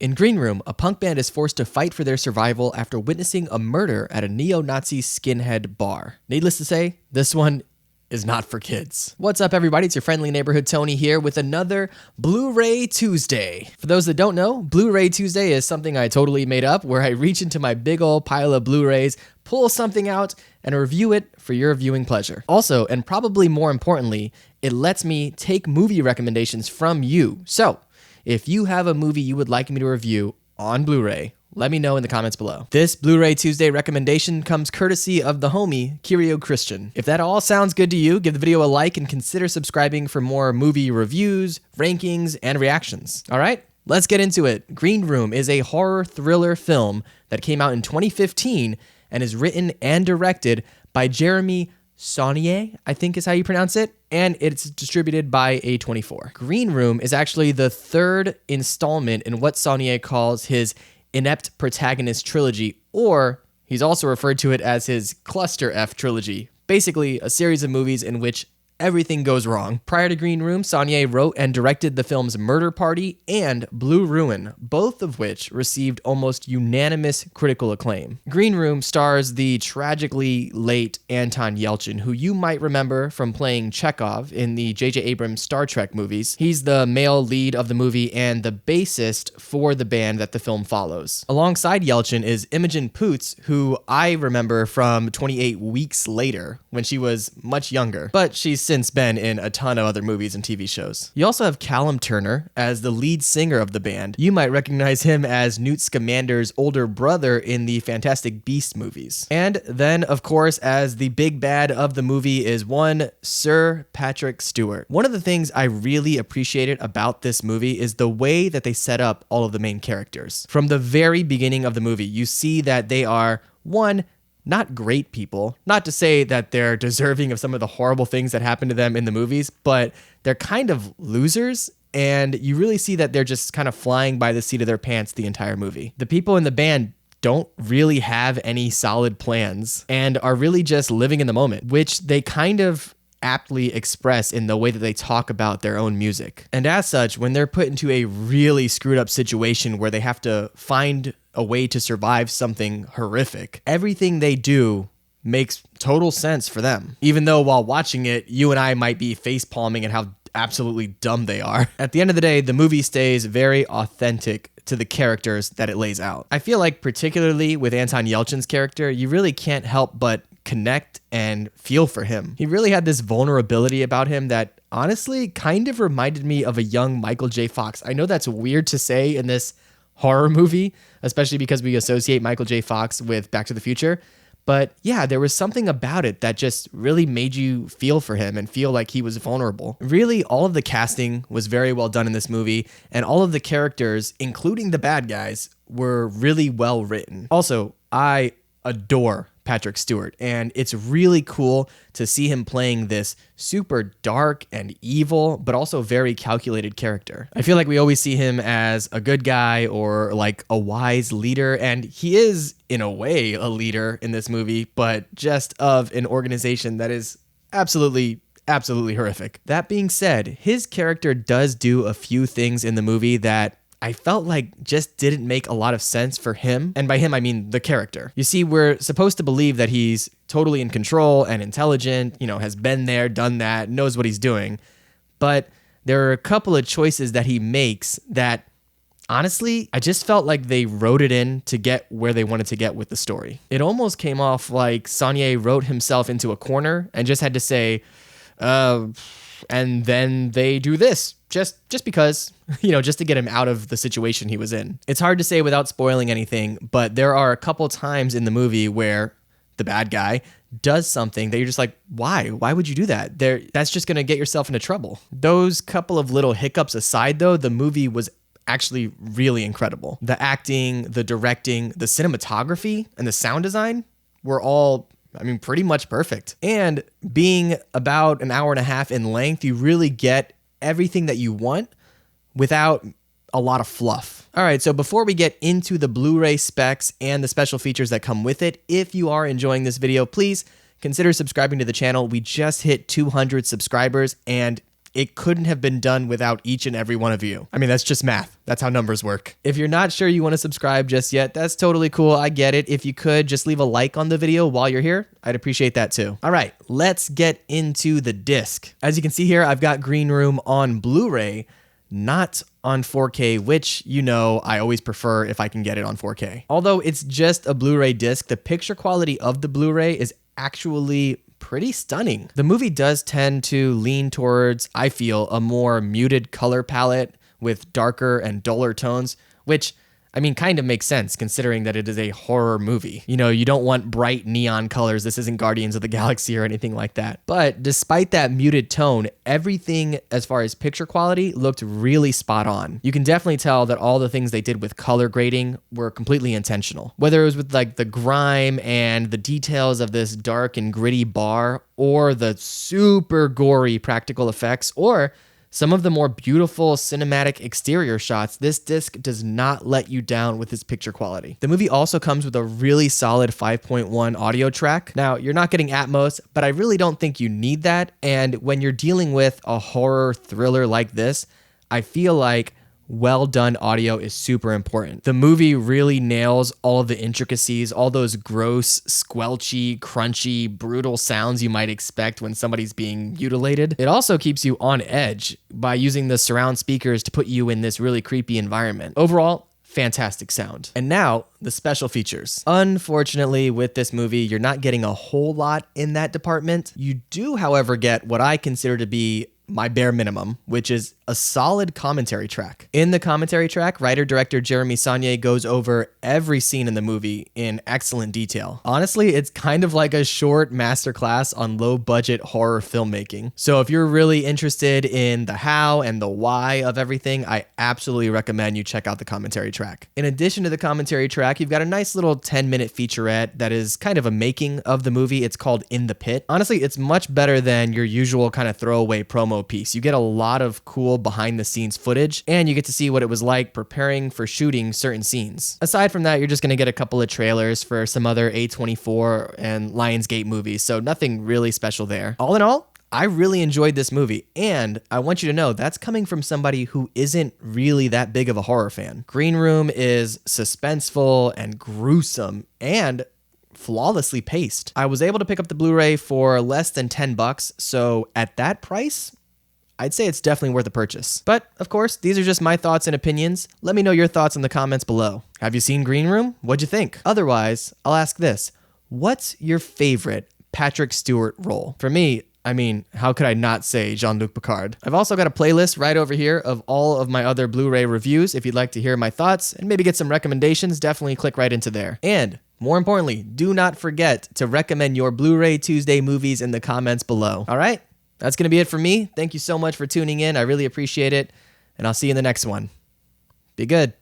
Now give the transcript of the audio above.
In Green Room, a punk band is forced to fight for their survival after witnessing a murder at a neo-Nazi skinhead bar. Needless to say, this one is not for kids. What's up, everybody? It's your friendly neighborhood Tony here with another Blu-ray Tuesday. For those that don't know, Blu-ray Tuesday is something I totally made up where I reach into my big old pile of Blu-rays, pull something out, and review it for your viewing pleasure. Also, and probably more importantly, it lets me take movie recommendations from you. So, if you have a movie you would like me to review on Blu-ray, let me know in the comments below. This Blu-ray Tuesday recommendation comes courtesy of the homie, Kirio Christian. If that all sounds good to you, give the video a like and consider subscribing for more movie reviews, rankings, and reactions. All right, let's get into it. Green Room is a horror thriller film that came out in 2015 and is written and directed by Jeremy Saulnier, I think is how you pronounce it, and it's distributed by A24. Green Room is actually the third installment in what Saulnier calls his inept protagonist trilogy, or he's also referred to it as his Cluster F trilogy, basically a series of movies in which everything goes wrong. Prior to Green Room, Saulnier wrote and directed the films Murder Party and Blue Ruin, both of which received almost unanimous critical acclaim. Green Room stars the tragically late Anton Yelchin, who you might remember from playing Chekhov in the J.J. Abrams Star Trek movies. He's the male lead of the movie and the bassist for the band that the film follows. Alongside Yelchin is Imogen Poots, who I remember from 28 Weeks Later, when she was much younger, but she's since been in a ton of other movies and TV shows. You also have Callum Turner as the lead singer of the band. You might recognize him as Newt Scamander's older brother in the Fantastic Beasts movies. And then, of course, as the big bad of the movie is one Sir Patrick Stewart. One of the things I really appreciated about this movie is the way that they set up all of the main characters. From the very beginning of the movie, you see that they are, one, not great people, not to say that they're deserving of some of the horrible things that happen to them in the movies, but they're kind of losers, and you really see that they're just kind of flying by the seat of their pants the entire movie. The people in the band don't really have any solid plans and are really just living in the moment, which they kind of aptly express in the way that they talk about their own music. And as such, when they're put into a really screwed up situation where they have to find a way to survive something horrific, everything they do makes total sense for them. Even though while watching it, you and I might be face palming at how absolutely dumb they are. At the end of the day, the movie stays very authentic to the characters that it lays out. I feel like particularly with Anton Yelchin's character, you really can't help but connect and feel for him. He really had this vulnerability about him that honestly kind of reminded me of a young Michael J. Fox. I know that's weird to say in this horror movie, especially because we associate Michael J. Fox with Back to the Future. But yeah, there was something about it that just really made you feel for him and feel like he was vulnerable. Really, all of the casting was very well done in this movie, and all of the characters, including the bad guys, were really well written. Also, I adore Patrick Stewart, and it's really cool to see him playing this super dark and evil, but also very calculated character. I feel like we always see him as a good guy or like a wise leader, and he is, in a way, a leader in this movie, but just of an organization that is absolutely horrific. That being said, his character does do a few things in the movie that I felt like just didn't make a lot of sense for him. And by him, I mean the character. You see, we're supposed to believe that he's totally in control and intelligent, has been there, done that, knows what he's doing. But there are a couple of choices that he makes that, honestly, I just felt like they wrote it in to get where they wanted to get with the story. It almost came off like Saulnier wrote himself into a corner and just had to say, and then they do this. Just because, just to get him out of the situation he was in. It's hard to say without spoiling anything, but there are a couple times in the movie where the bad guy does something that you're just like, why? Why would you do that? That's just going to get yourself into trouble. Those couple of little hiccups aside, though, the movie was actually really incredible. The acting, the directing, the cinematography, and the sound design were all pretty much perfect. And being about an hour and a half in length, you really get everything that you want without a lot of fluff. All right, so before we get into the Blu-ray specs and the special features that come with it, if you are enjoying this video, please consider subscribing to the channel. We just hit 200 subscribers, and It couldn't have been done without each and every one of you. I mean, that's just math. That's how numbers work. If you're not sure you want to subscribe just yet, that's totally cool. I get it. If you could just leave a like on the video while you're here, I'd appreciate that too. All right, let's get into the disc. As you can see here, I've got Green Room on Blu-ray, not on 4K, which, you know, I always prefer if I can get it on 4K. Although it's just a Blu-ray disc, the picture quality of the Blu-ray is actually pretty stunning. The movie does tend to lean towards, I feel, a more muted color palette with darker and duller tones, which, I mean, kind of makes sense considering that it is a horror movie. You know, you don't want bright neon colors. This isn't Guardians of the Galaxy or anything like that. But despite that muted tone, everything as far as picture quality looked really spot on. You can definitely tell that all the things they did with color grading were completely intentional. Whether it was with like the grime and the details of this dark and gritty bar, or the super gory practical effects, or some of the more beautiful cinematic exterior shots, this disc does not let you down with its picture quality. The movie also comes with a really solid 5.1 audio track. Now, you're not getting Atmos, but I really don't think you need that. And when you're dealing with a horror thriller like this, I feel like well done audio is super important. The movie really nails all of the intricacies, all those gross, squelchy, crunchy, brutal sounds you might expect when somebody's being mutilated. It also keeps you on edge by using the surround speakers to put you in this really creepy environment. Overall, fantastic sound. And now, the special features. Unfortunately, with this movie, you're not getting a whole lot in that department. You do, however, get what I consider to be my bare minimum, which is a solid commentary track. In the commentary track, writer-director Jeremy Saulnier goes over every scene in the movie in excellent detail. Honestly, it's kind of like a short masterclass on low-budget horror filmmaking. So if you're really interested in the how and the why of everything, I absolutely recommend you check out the commentary track. In addition to the commentary track, you've got a nice little 10-minute featurette that is kind of a making of the movie. It's called In the Pit. Honestly, it's much better than your usual kind of throwaway promo piece. You get a lot of cool behind the scenes footage, and you get to see what it was like preparing for shooting certain scenes. Aside from that, you're just going to get a couple of trailers for some other A24 and Lionsgate movies, so nothing really special there. All in all, I really enjoyed this movie, and I want you to know that's coming from somebody who isn't really that big of a horror fan. Green Room is suspenseful and gruesome and flawlessly paced. I was able to pick up the Blu-ray for less than $10, so at that price, I'd say it's definitely worth a purchase. But, of course, these are just my thoughts and opinions. Let me know your thoughts in the comments below. Have you seen Green Room? What'd you think? Otherwise, I'll ask this. What's your favorite Patrick Stewart role? For me, I mean, how could I not say Jean-Luc Picard? I've also got a playlist right over here of all of my other Blu-ray reviews. If you'd like to hear my thoughts and maybe get some recommendations, definitely click right into there. And more importantly, do not forget to recommend your Blu-ray Tuesday movies in the comments below. All right? That's going to be it for me. Thank you so much for tuning in. I really appreciate it. And I'll see you in the next one. Be good.